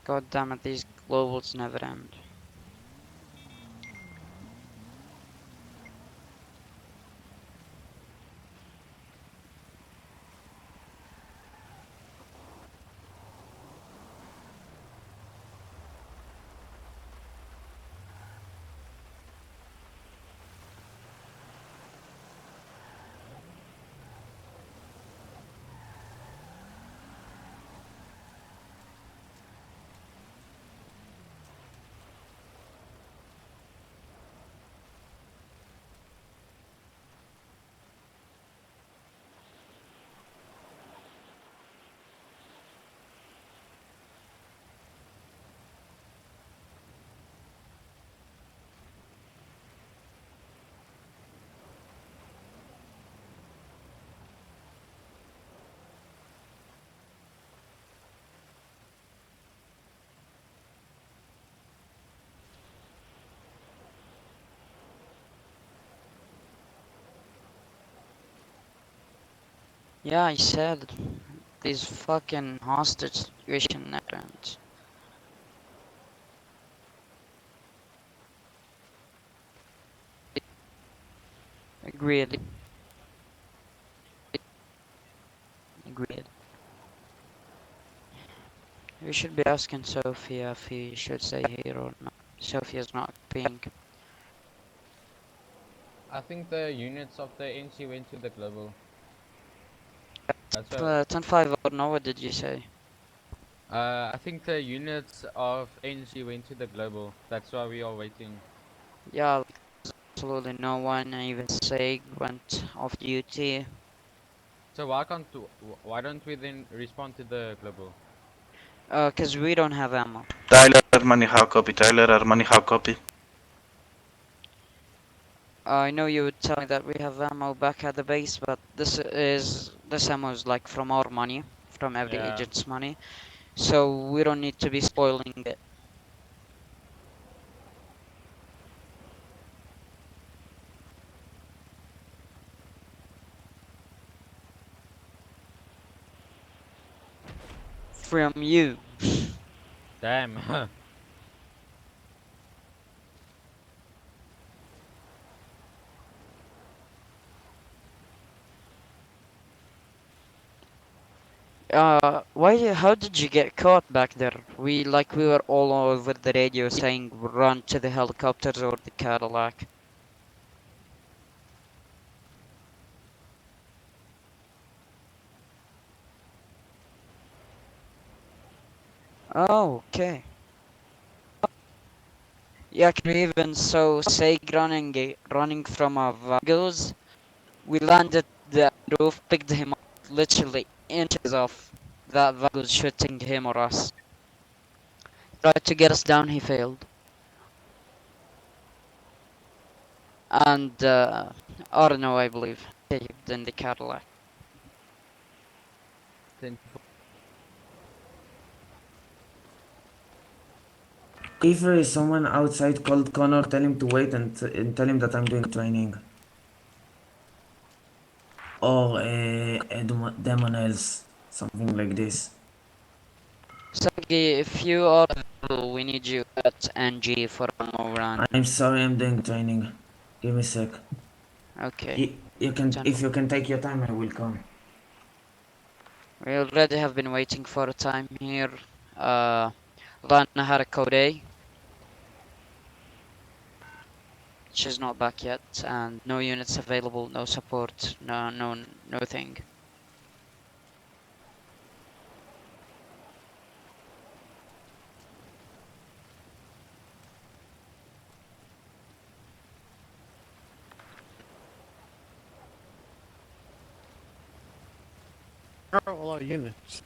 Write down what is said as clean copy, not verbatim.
God damn it, these globals never end. Yeah, I said these fucking hostage situation never ends. Agreed. Agreed. We should be asking Sophia if he should stay here or not. Sophia's not pink. I think the units of the NC went to the global. That's why. 10-5 or no, what did you say? I think the units of NC went to the global. That's why we are waiting. Yeah, absolutely no one, even Sag went off duty. So why don't we then respond to the global? Cause we don't have ammo. Tyler, Armani, how copy? Tyler, Armani, how copy? I know you would tell me that we have ammo back at the base, but this ammo is like from our money, from every Yeah. agent's money, so we don't need to be spoiling it. From you. Damn. How did you get caught back there? We were all over the radio saying run to the helicopters or the Cadillac. Oh, okay. Yeah, can we even so Sag running from a Vagos? We landed the roof, picked him up literally inches off that Vagos shooting him or us. Tried to get us down, he failed. And Arno, I believe, saved in the Cadillac. 10-4. If there is someone outside called Connor, tell him to wait and tell him that I'm doing training. Or demon else, something like this. Sagi, if you are available, we need you at NG for a more run. I'm sorry, I'm doing training. Give me a sec. Okay, You can, if you can take your time, I will come. we already have been waiting for a time here. Uh, Lana had a code A. She's not back yet, and no units available, no support, no thing. There are a lot of units.